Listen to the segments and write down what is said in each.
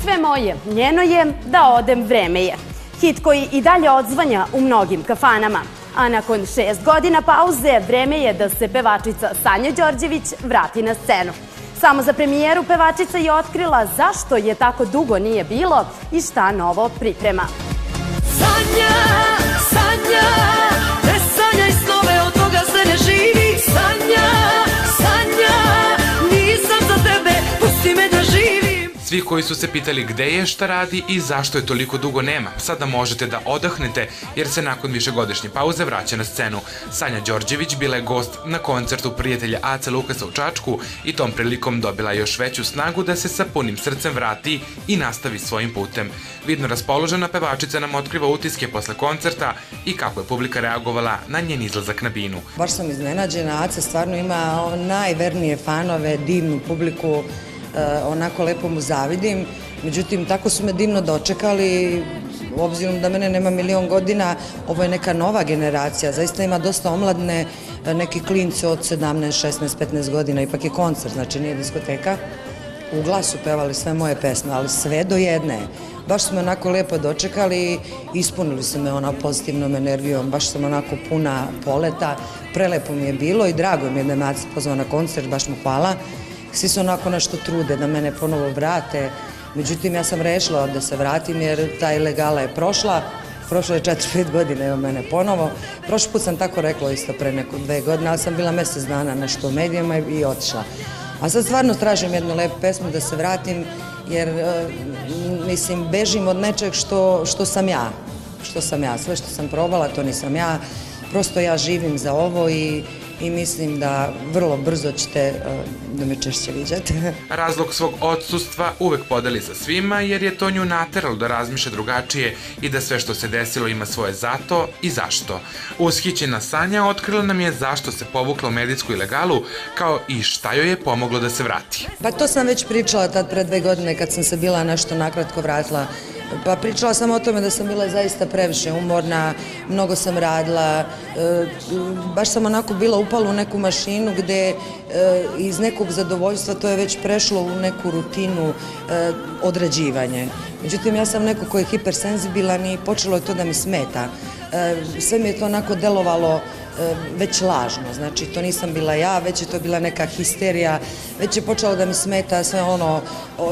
Sve moje, njeno je, da odem vreme je. Hit koji i dalje odzvanja u mnogim kafanama. A nakon 6 godina pauze, vreme je da se pevačica Sanja Đorđević vrati na scenu. Samo za premijeru pevačica je otkrila zašto je tako dugo nije bilo i šta novo priprema. Sanja, Sanja, ne sanjaj snove, od toga se ne živi. Sanja, Sanja, nisam za tebe, pusti me da živim. Svi koji su se pitali gde je, šta radi i zašto je toliko dugo nema, sada možete da odahnete jer se nakon višegodišnje pauze vraća na scenu. Sanja Đorđević bila je gost na koncertu prijatelja Ace Lukasa u Čačku i tom prilikom dobila još veću snagu da se sa punim srcem vrati i nastavi svojim putem. Vidno raspoložena pevačica nam otkriva utiske posle koncerta i kako je publika reagovala na njen izlazak na binu. Baš sam iznenađena, Aca stvarno ima najvernije fanove, divnu publiku, onako lepo mu zavidim. Međutim, tako su me divno dočekali, obzirom da mene nema milion godina, ovo je neka nova generacija, zaista ima dosta omladne, neki klinci od 17, 16, 15 godina, ipak je koncert, znači nije diskoteka. U glasu pevali sve moje pesme, ali sve do jedne. Baš su me onako lepo dočekali, ispunili su me ona pozitivnom energijom, baš sam onako puna poleta, prelepo mi je bilo i drago mi je da me Aca pozvao na koncert, baš mu hvala. Svi su onako nešto trude da mene ponovo vrate, međutim ja sam rešila da se vratim jer ta ilegala je prošla je 4-5 godina, evo mene ponovo. Prošli put sam tako rekla isto pre neko 2 godine, ali sam bila mesec dana nešto u medijima i otišla. A sad stvarno tražim jednu lepu pesmu da se vratim jer, mislim, bežim od nečeg što sam ja. Sve što sam probala, to nisam ja. Prosto ja živim za ovo i mislim da vrlo brzo ćete da me češće viđate. Razlog svog odsustva uvek podeli sa svima jer je to nju nateralo da razmišlja drugačije i da sve što se desilo ima svoje zato i zašto. Ushićena Sanja otkrila nam je zašto se povukla u medijsku ilegalu kao i šta joj je pomoglo da se vrati. Pa to sam već pričala tad pre 2 godine kad sam se bila nešto nakratko vratila. Pa pričala sam o tome da sam bila zaista previše umorna, mnogo sam radila, baš sam onako bila upala u neku mašinu gde iz nekog zadovoljstva to je već prešlo u neku rutinu odrađivanje. Međutim, ja sam neko ko je hipersenzibilan i počelo je to da mi smeta. Sve mi je to onako delovalo već lažno, znači to nisam bila ja, već je to bila neka histerija, već je počelo da mi smeta sve ono,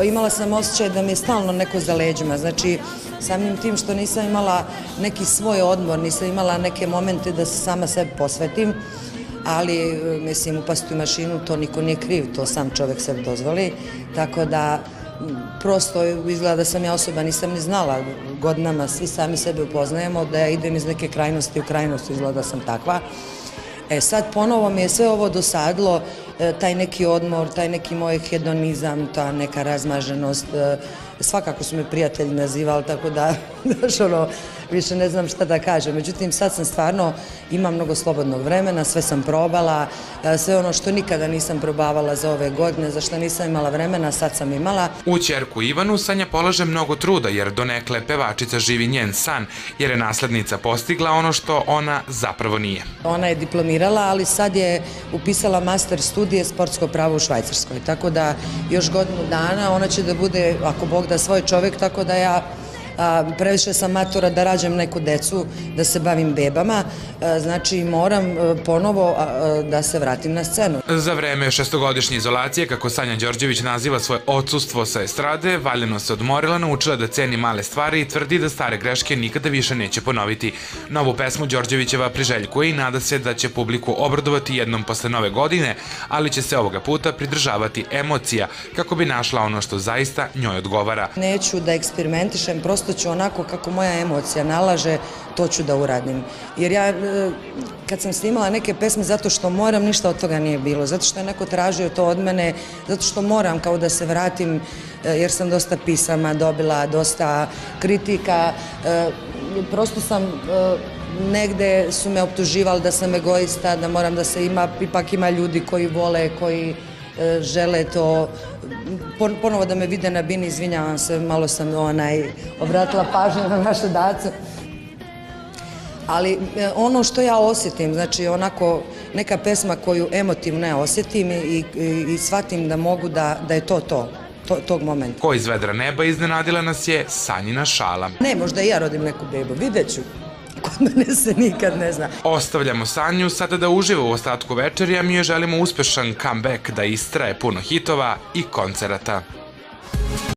imala sam osjećaj da mi je stalno neko za leđima, znači samim tim što nisam imala neki svoj odmor, nisam imala neke momente da se sama sebi posvetim, ali mislim upasti u mašinu to niko nije kriv, to sam čovek sebi dozvoli, tako da prosto izgleda da sam ja osoba, nisam ni znala, godinama svi sami sebe upoznajemo, da ja idem iz neke krajnosti u krajnost, izgleda da sam takva. Sad ponovo mi je sve ovo dosadilo, taj neki odmor, taj neki moj hedonizam, ta neka razmaženost, svakako su me prijatelji nazivali, tako da, znaš ono, više ne znam šta da kažem. Međutim, sad sam stvarno, imam mnogo slobodnog vremena, sve sam probala, sve ono što nikada nisam probavala za ove godine, za što nisam imala vremena, sad sam imala. U ćerku Ivanu Sanja polaže mnogo truda jer donekle pevačica živi njen san, jer je naslednica postigla ono što ona zapravo nije. Ona je diplomirala, ali sad je upisala master studije sportsko pravo u Švajcarskoj, tako da još godinu dana ona će da bude, ako Bog da, svoj čovjek, tako da ja previše sam matora da rađam neku decu, da se bavim bebama, znači moram ponovo da se vratim na scenu. Za vreme 6-godišnje izolacije, kako Sanja Đorđević naziva svoje odsustvo sa estrade, valjano se odmorila, naučila da ceni male stvari i tvrdi da stare greške nikada više neće ponoviti. Novu pesmu Đorđevićeva priželjkuje i nada se da će publiku obradovati jednom posle nove godine, ali će se ovoga puta pridržavati emocija kako bi našla ono što zaista njoj odgovara. Neću da eksperimentišem, prosto ću onako kako moja emocija nalaže, to ću da uradim. Jer ja, kad sam snimala neke pesme zato što moram, ništa od toga nije bilo. Zato što je neko tražio to od mene, zato što moram kao da se vratim, jer sam dosta pisama dobila, dosta kritika. Prosto sam, negde su me optuživali da sam egoista, da moram da se ipak ima ljudi koji vole, koji žele to, ponovo da me vide na bini, izvinjavam se, malo sam obratila pažnju na našu dacu. Ali ono što ja osjetim, znači onako neka pesma koju emotivno ja osjetim i shvatim da mogu da je to to. tog momenta. Ko iz vedra neba iznenadila nas je Sanjina šala. Ne, možda i ja rodim neku bebu, vidjet ću. Kod mene se nikad ne zna. Ostavljamo Sanju sada da uživa u ostatku večeri, a mi joj želimo uspešan comeback, da istraje puno hitova i koncerata.